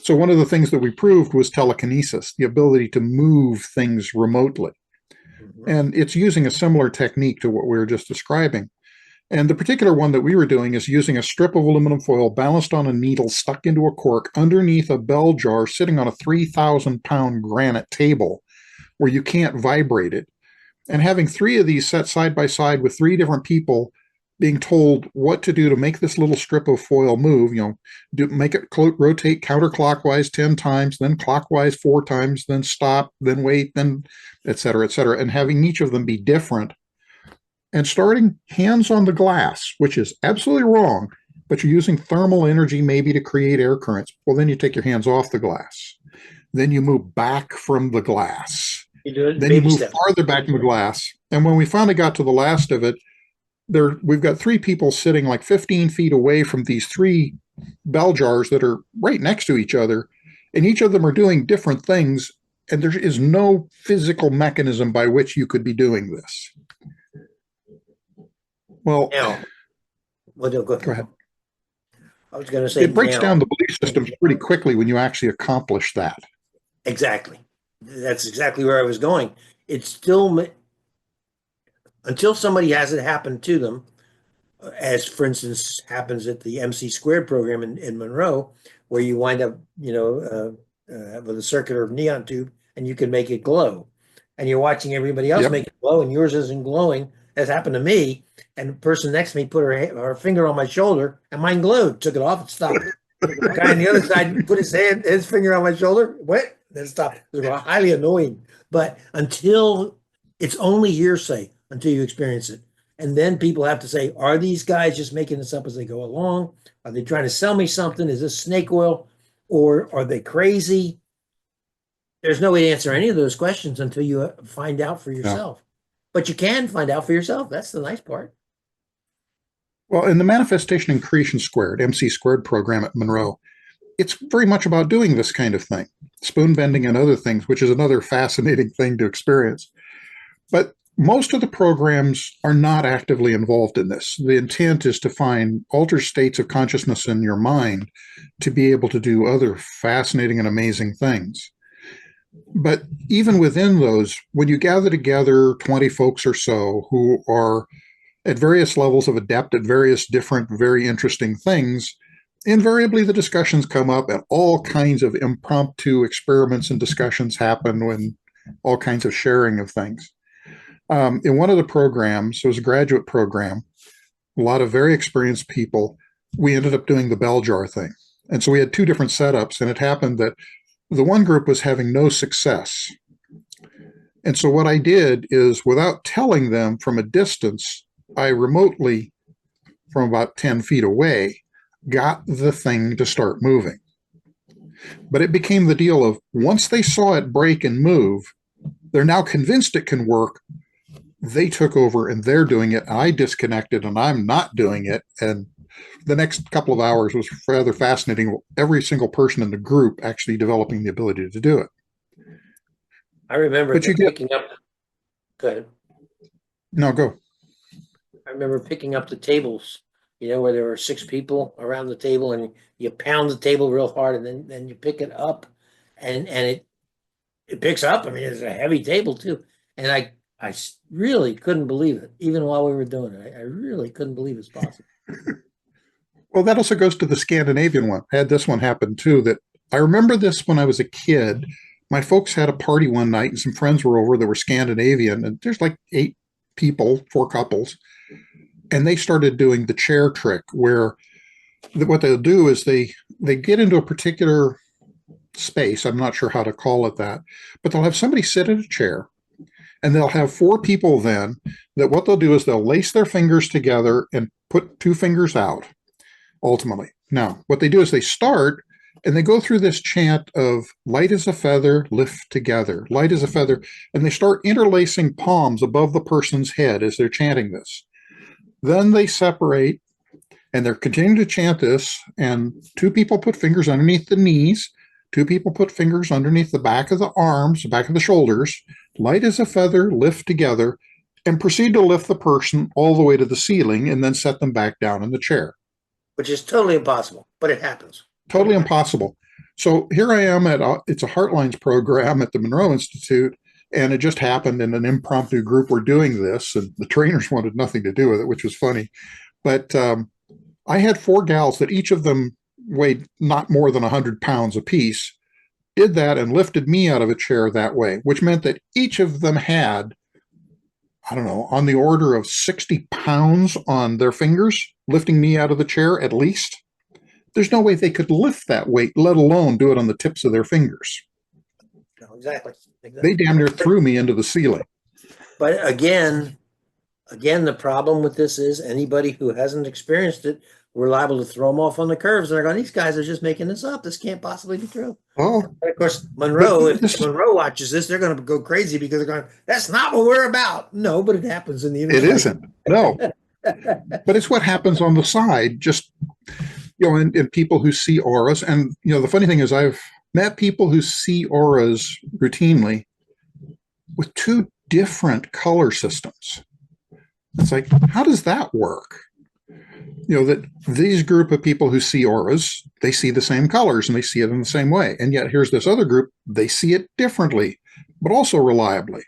So one of the things that we proved was telekinesis, the ability to move things remotely. And it's using a similar technique to what we were just describing. And the particular one that we were doing is using a strip of aluminum foil balanced on a needle stuck into a cork underneath a bell jar sitting on a 3,000-pound granite table where you can't vibrate it. And having 3 of these set side by side with 3 different people being told what to do to make this little strip of foil move, make it rotate counterclockwise 10 times, then clockwise 4 times, then stop, then wait, then et cetera, and having each of them be different. And starting hands on the glass, which is absolutely wrong, but you're using thermal energy maybe to create air currents. Well, then you take your hands off the glass. Then you move back from the glass. Then you move farther back from the glass. And when we finally got to the last of it, we've got 3 people sitting like 15 feet away from these 3 bell jars that are right next to each other. And each of them are doing different things. And there is no physical mechanism by which you could be doing this. Well, go ahead. I was going to say it breaks down the belief systems pretty quickly when you actually accomplish that. Exactly. That's exactly where I was going. It's still, until somebody has it happen to them, as for instance happens at the MC Squared program in Monroe, where you wind up, with a circular neon tube and you can make it glow. And you're watching everybody else make it glow and yours isn't glowing. As happened to me, and the person next to me put her finger on my shoulder, and mine glowed. Took it off and stopped. The guy on the other side put his finger on my shoulder. What? Then stopped. It was highly annoying. But until it's only hearsay until you experience it, and then people have to say, "Are these guys just making this up as they go along? Are they trying to sell me something? Is this snake oil, or are they crazy?" There's no way to answer any of those questions until you find out for yourself. But you can find out for yourself. That's the nice part. Well, in the Manifestation and Creation Squared, MC Squared program at Monroe, it's very much about doing this kind of thing, spoon bending and other things, which is another fascinating thing to experience. But most of the programs are not actively involved in this. The intent is to find altered states of consciousness in your mind to be able to do other fascinating and amazing things. But even within those, when you gather together 20 folks or so who are at various levels of adept at various different, very interesting things, invariably the discussions come up and all kinds of impromptu experiments and discussions happen when all kinds of sharing of things. In one of the programs, it was a graduate program, a lot of very experienced people, we ended up doing the bell jar thing. And so we had two different setups, and it happened that the one group was having no success. And so what I did is, without telling them from a distance, I remotely, from about 10 feet away, got the thing to start moving. But it became the deal of, once they saw it break and move, they're now convinced it can work. They took over and they're doing it. I disconnected and I'm not doing it. And the next couple of hours was rather fascinating. Every single person in the group actually developing the ability to do it. I remember picking up. Go ahead. No, go. I remember picking up the tables, where there were 6 people around the table, and you pound the table real hard, and then you pick it up, and it picks up. I mean, it's a heavy table too, and I really couldn't believe it, even while we were doing it. I really couldn't believe it's possible. Well, that also goes to the Scandinavian one. I had this one happen too. That I remember this when I was a kid. My folks had a party one night, and some friends were over that were Scandinavian, and there's like 8 people, 4 couples. And they started doing the chair trick, where what they'll do is they get into a particular space. I'm not sure how to call it that, but they'll have somebody sit in a chair, and they'll have 4 people then that what they'll do is they'll lace their fingers together and put 2 fingers out, ultimately. Now, what they do is they start and they go through this chant of light as a feather, lift together, light as a feather, and they start interlacing palms above the person's head as they're chanting this. Then they separate, and they're continuing to chant this, and 2 people put fingers underneath the knees, 2 people put fingers underneath the back of the arms, the back of the shoulders, light as a feather, lift together, and proceed to lift the person all the way to the ceiling, and then set them back down in the chair. Which is totally impossible, but it happens. Totally impossible. So here I am it's a Heartlines program at the Monroe Institute, and it just happened in an impromptu group were doing this, and the trainers wanted nothing to do with it, which was funny. But I had 4 gals that each of them weighed not more than 100 pounds apiece, did that and lifted me out of a chair that way, which meant that each of them had, I don't know, on the order of 60 pounds on their fingers, lifting me out of the chair at least. There's no way they could lift that weight, let alone do it on the tips of their fingers. No, exactly. They damn near threw me into the ceiling. But again, the problem with this is anybody who hasn't experienced it, we're liable to throw them off on the curves. And they're going, these guys are just making this up. This can't possibly be true. Oh, and of course, Monroe, if Monroe watches this, they're going to go crazy because they're going, that's not what we're about. No, but it happens in the universe. It isn't. No. But it's what happens on the side, just, in people who see auras. And, the funny thing is I've met people who see auras routinely with 2 different color systems. It's like, how does that work? That these group of people who see auras, they see the same colors and they see it in the same way. And yet here's this other group, they see it differently, but also reliably.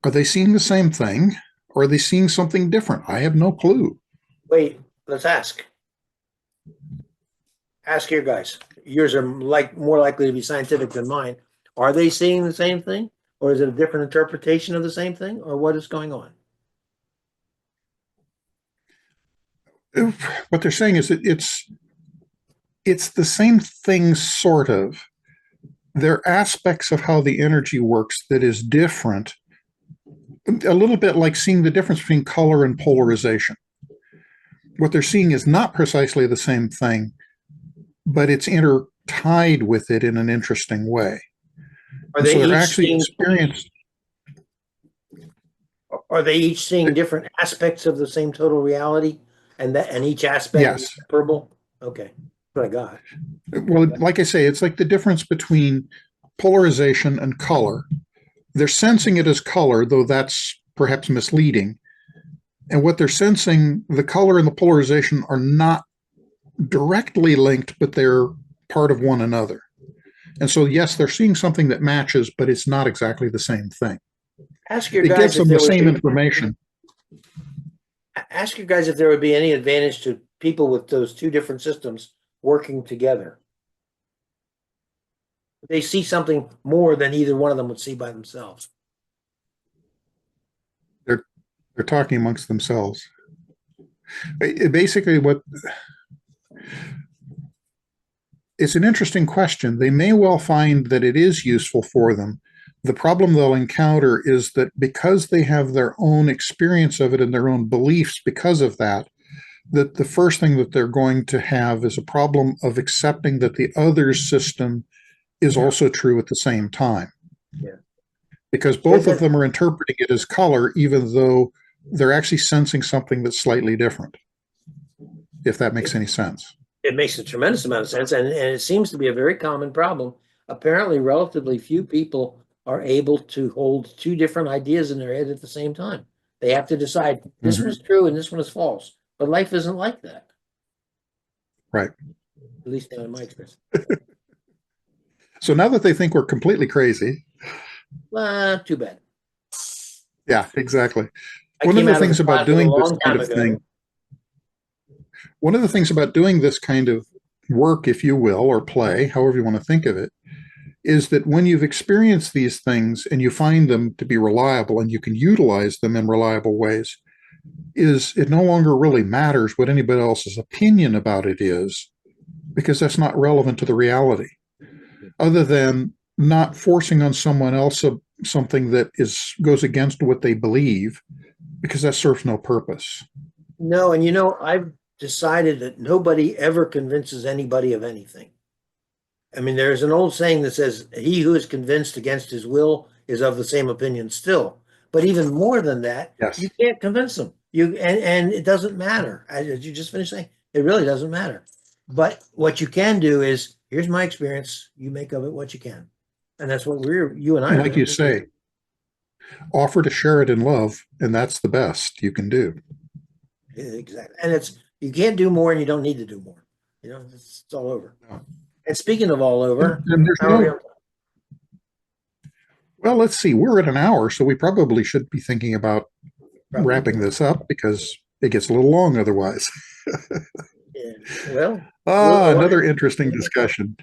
Are they seeing the same thing? Or are they seeing something different? I have no clue. Wait, let's ask. Ask your guys. Yours are more likely to be scientific than mine. Are they seeing the same thing? Or is it a different interpretation of the same thing? Or what is going on? What they're saying is that it's the same thing, sort of. There are aspects of how the energy works that is different, a little bit like seeing the difference between color and polarization. What they're seeing is not precisely the same thing, but it's intertied with it in an interesting way. Are they actually experienced? Are they each seeing different aspects of the same total reality, and each aspect Yes. is separable? Okay, that's what I got. Well, like I say, it's like the difference between polarization and color. They're sensing it as color, though that's perhaps misleading. And what they're sensing, the color and the polarization are not directly linked, but they're part of one another. And so, yes, they're seeing something that matches, but it's not exactly the same thing. Ask your It guys gives if them there the would same be, information. ask you guys if there would be any advantage to people with those two different systems working together. They see something more than either one of them would see by themselves. They're talking amongst themselves. Basically, it's an interesting question. They may well find that it is useful for them. The problem they'll encounter is that because they have their own experience of it and their own beliefs because of that, that the first thing that they're going to have is a problem of accepting that the other's system is also true at the same time. Yeah. Because both of them are interpreting it as color, even though they're actually sensing something that's slightly different, if that makes any sense. It makes a tremendous amount of sense, and it seems to be a very common problem. Apparently, relatively few people are able to hold two different ideas in their head at the same time. They have to decide this one is true and this one is false. But life isn't like that. Right. At least not in my experience. So now that they think we're completely crazy. Too bad. Yeah, exactly. One of the things about doing this kind of thing. One of the things about doing this kind of work, if you will, or play, however you want to think of it, is that when you've experienced these things and you find them to be reliable and you can utilize them in reliable ways, is it no longer really matters what anybody else's opinion about it is, because that's not relevant to the reality, other than not forcing on someone else something that goes against what they believe, because that serves no purpose. No, and I've decided that nobody ever convinces anybody of anything. I mean, there's an old saying that says, he who is convinced against his will is of the same opinion still. But even more than that, yes, you can't convince them. And it doesn't matter. As you just finished saying, it really doesn't matter. But what you can do is, here's my experience. You make of it what you can. And that's what you and I like you say, offer to share it in love, and that's the best you can do. Exactly. And you can't do more and you don't need to do more. It's all over. No. And speaking of all over, well, let's see. We're at an hour, so we probably should be thinking about wrapping this up, because it gets a little long otherwise. Yeah. Well, another interesting discussion.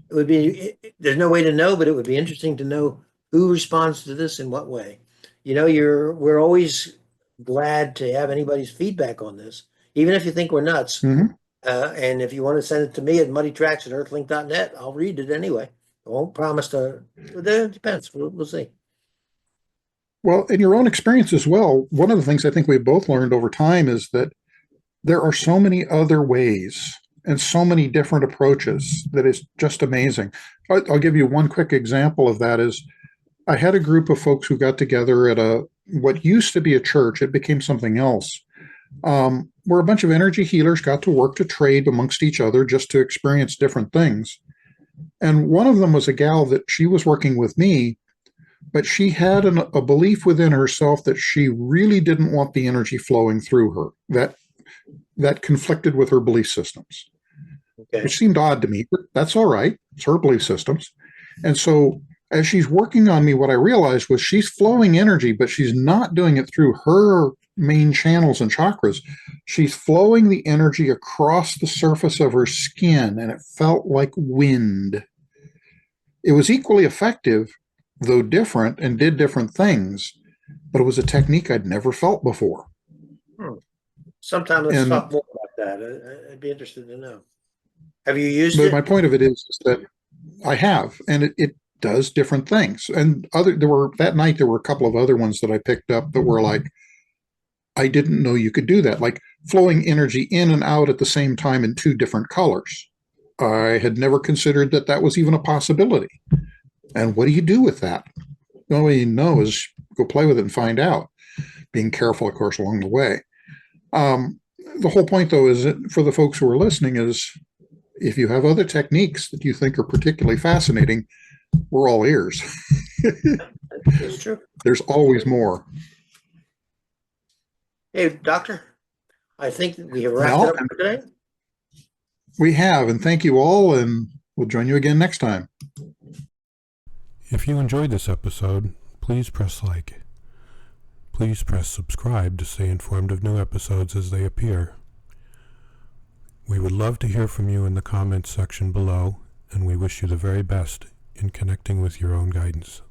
It would be, there's no way to know, but it would be interesting to know who responds to this in what way. We're always glad to have anybody's feedback on this, even if you think we're nuts. Mm-hmm. And if you want to send it to me at muddytracks@earthlink.net, I'll read it anyway. I won't promise to. It depends. We'll see. Well, in your own experience as well, one of the things I think we've both learned over time is that there are so many other ways and so many different approaches that is just amazing. I'll give you one quick example of that. Is I had a group of folks who got together at what used to be a church. It became something else, where a bunch of energy healers got to work to trade amongst each other just to experience different things. And one of them was a gal that she was working with me, but she had a belief within herself that she really didn't want the energy flowing through her, that conflicted with her belief systems, which seemed odd to me, but that's all right. It's her belief systems. And so as she's working on me, what I realized was she's flowing energy, but she's not doing it through her main channels and chakras. She's flowing the energy across the surface of her skin, and it felt like wind. It was equally effective, though different, and did different things, but it was a technique I'd never felt before. Sometime let's talk more about that. I'd be interested to know. Have you used it? My point of it is that I have, and it does different things. And that night there were a couple of other ones that I picked up that were like, I didn't know you could do that, like flowing energy in and out at the same time in two different colors. I had never considered that was even a possibility. And what do you do with that? The only way you know is go play with it and find out. being careful, of course, along the way. The whole point, though, is that for the folks who are listening is if you have other techniques that you think are particularly fascinating, we're all ears. It's true. There's always more. Hey, Doctor, I think we have wrapped Well, it up for today. We have, and thank you all, and we'll join you again next time. If you enjoyed this episode, please press like. Please press subscribe to stay informed of new episodes as they appear. We would love to hear from you in the comments section below, and we wish you the very best in connecting with your own guidance.